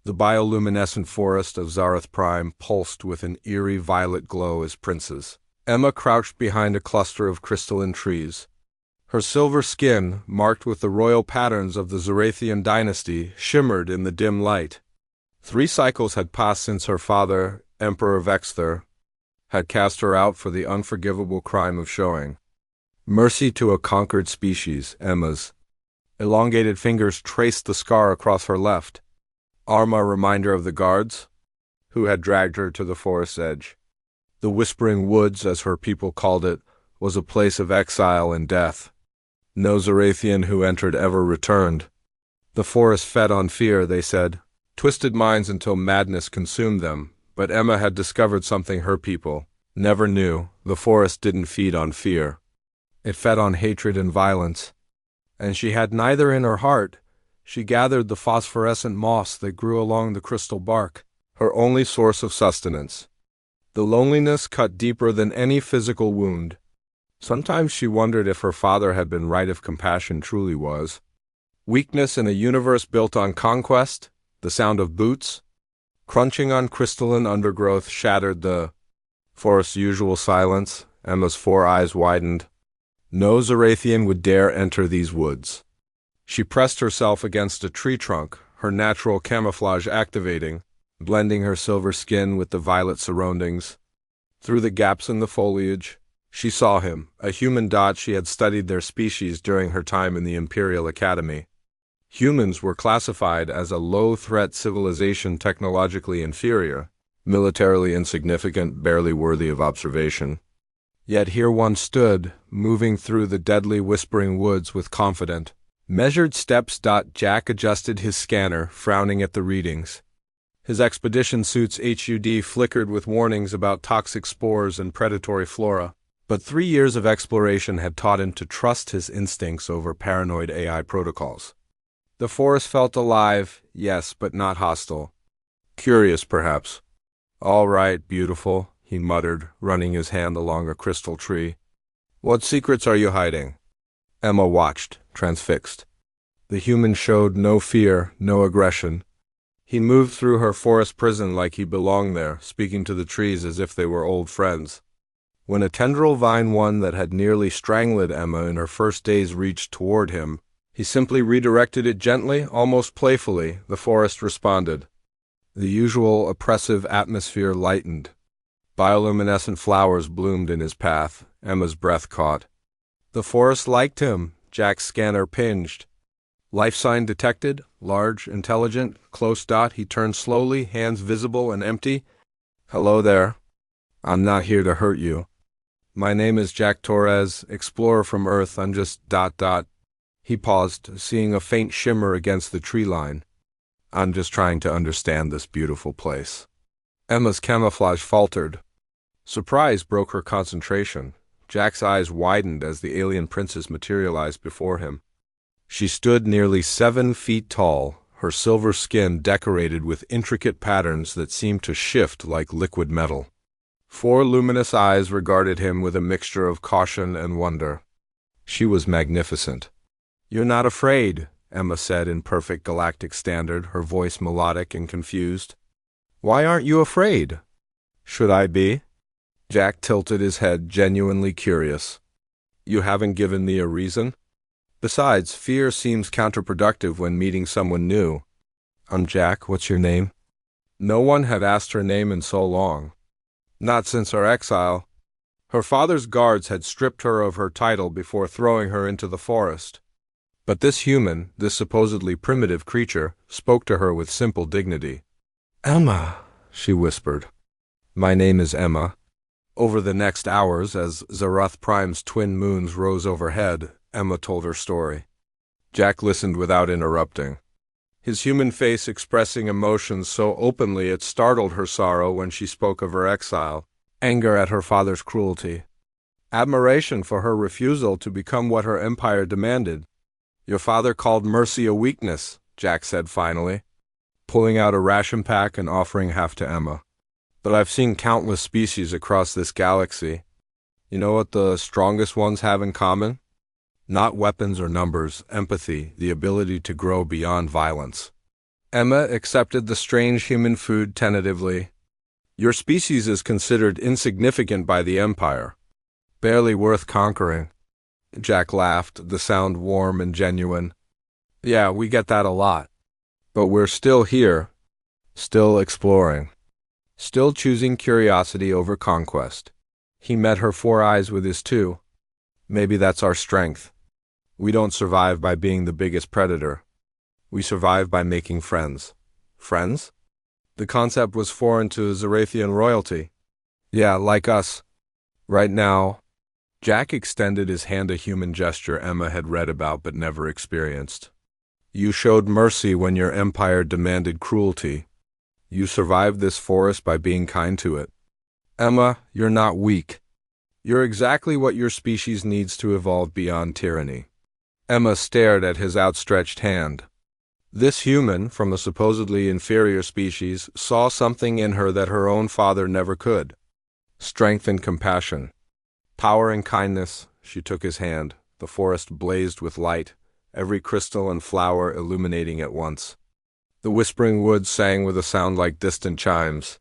The bioluminescent forest of Zarath Prime pulsed with an eerie violet glow as princes. Emma crouched behind a cluster of crystalline trees. Her silver skin, marked with the royal patterns of the Zarathian dynasty, shimmered in the dim light. 3 cycles had passed since her father, Emperor Vexthur, had cast her out for the unforgivable crime of showing mercy to a conquered species. Emma's elongated fingers traced the scar across her left arm, a reminder of the guards who had dragged her to the forest's edge. The Whispering Woods, as her people called it, was a place of exile and death. No Zarathian who entered ever returned. The forest fed on fear, they said, twisted minds until madness consumed them. But Emma had discovered something her people never knew. The forest didn't feed on fear. It fed on hatred and violence. And she had neither in her heart. She gathered the phosphorescent moss that grew along the crystal bark, her only source of sustenance. The loneliness cut deeper than any physical wound. Sometimes she wondered if her father had been right, if compassion truly was weakness in a universe built on conquest. The sound of boots crunching on crystalline undergrowth shattered the forest's usual silence. Emma's 4 eyes widened. No Zarathian would dare enter these woods. She pressed herself against a tree trunk, her natural camouflage activating, blending her silver skin with the violet surroundings. Through the gaps in the foliage, she saw him, a human dot. She had studied their species during her time in the Imperial Academy. Humans were classified as a low-threat civilization, technologically inferior, militarily insignificant, barely worthy of observation. Yet here one stood, moving through the deadly Whispering Woods with confident, measured steps. Jack adjusted his scanner, frowning at the readings. His expedition suit's HUD flickered with warnings about toxic spores and predatory flora. But 3 years of exploration had taught him to trust his instincts over paranoid AI protocols. The forest felt alive, yes, but not hostile. Curious, perhaps. "All right, beautiful," he muttered, running his hand along a crystal tree. "What secrets are you hiding?" Emma watched, transfixed. The human showed no fear, no aggression. He moved through her forest prison like he belonged there, speaking to the trees as if they were old friends. When a tendril vine, one that had nearly strangled Emma in her first days, reached toward him, he simply redirected it gently, almost playfully. The forest responded. The usual oppressive atmosphere lightened. Bioluminescent flowers bloomed in his path. Emma's breath caught. The forest liked him. Jack's scanner pinged. Life sign detected, large, intelligent, close. He turned slowly, hands visible and empty. "Hello there. I'm not here to hurt you. My name is Jack Torres, explorer from Earth. I'm just ... He paused, seeing a faint shimmer against the tree line. "I'm just trying to understand this beautiful place." Emma's camouflage faltered. Surprise broke her concentration. Jack's eyes widened as the alien princess materialized before him. She stood nearly 7 feet tall, her silver skin decorated with intricate patterns that seemed to shift like liquid metal. 4 luminous eyes regarded him with a mixture of caution and wonder. She was magnificent. "You're not afraid," Emma said in perfect galactic standard, her voice melodic and confused. "Why aren't you afraid?" "Should I be?" Jack tilted his head, genuinely curious. "You haven't given me a reason? Besides, fear seems counterproductive when meeting someone new." "I'm Jack. What's your name?" No one had asked her name in so long. Not since her exile. Her father's guards had stripped her of her title before throwing her into the forest. But this human, this supposedly primitive creature, spoke to her with simple dignity. "Emma," she whispered. "My name is Emma." Over the next hours, as Zarath Prime's twin moons rose overhead, Emma told her story. Jack listened without interrupting, his human face expressing emotions so openly it startled her sorrow when she spoke of her exile, anger at her father's cruelty, admiration for her refusal to become what her empire demanded. "Your father called mercy a weakness," Jack said finally, pulling out a ration pack and offering half to Emma. "But I've seen countless species across this galaxy. You know what the strongest ones have in common? Not weapons or numbers, empathy, the ability to grow beyond violence. Emma accepted the strange human food tentatively. Your species is considered insignificant by the Empire. Barely worth conquering. Jack laughed, the sound warm and genuine. Yeah, we get that a lot. But we're still here, still exploring, still choosing curiosity over conquest. He met her 4 eyes with his 2. Maybe that's our strength. We don't survive by being the biggest predator. We survive by making friends. Friends? The concept was foreign to Zarathian royalty. Yeah, like us. Right now. Jack extended his hand, a human gesture Emma had read about but never experienced. You showed mercy when your empire demanded cruelty. You survived this forest by being kind to it. Emma, you're not weak. You're exactly what your species needs to evolve beyond tyranny. Emma stared at his outstretched hand. This human, from a supposedly inferior species, saw something in her that her own father never could. Strength and compassion. Power and kindness. She took his hand. The forest blazed with light, every crystal and flower illuminating at once. The whispering woods sang with a sound like distant chimes.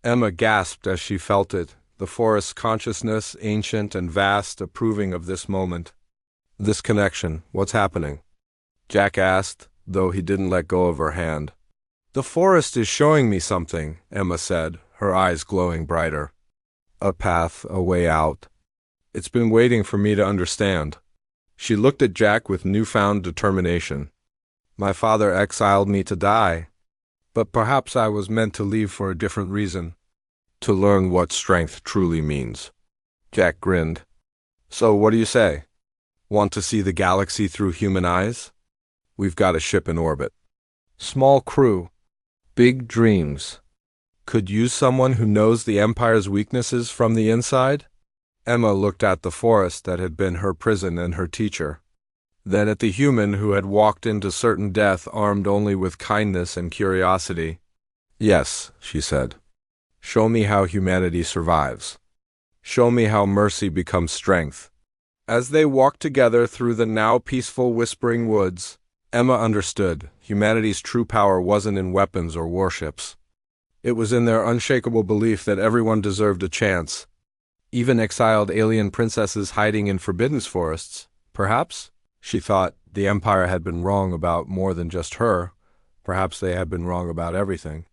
Emma gasped as she felt it, the forest's consciousness, ancient and vast, approving of this moment. This connection, what's happening? Jack asked, though he didn't let go of her hand. The forest is showing me something, Emma said, her eyes glowing brighter. A path, a way out. It's been waiting for me to understand. She looked at Jack with newfound determination. My father exiled me to die, but perhaps I was meant to leave for a different reason. To learn what strength truly means. Jack grinned. So what do you say? Want to see the galaxy through human eyes? We've got a ship in orbit. Small crew. Big dreams. Could use someone who knows the Empire's weaknesses from the inside? Emma looked at the forest that had been her prison and her teacher. Then at the human who had walked into certain death armed only with kindness and curiosity. Yes, she said. Show me how humanity survives. Show me how mercy becomes strength. As they walked together through the now peaceful whispering woods, Emma understood humanity's true power wasn't in weapons or warships. It was in their unshakable belief that everyone deserved a chance. Even exiled alien princesses hiding in forbidden forests. Perhaps, she thought, the Empire had been wrong about more than just her. Perhaps they had been wrong about everything.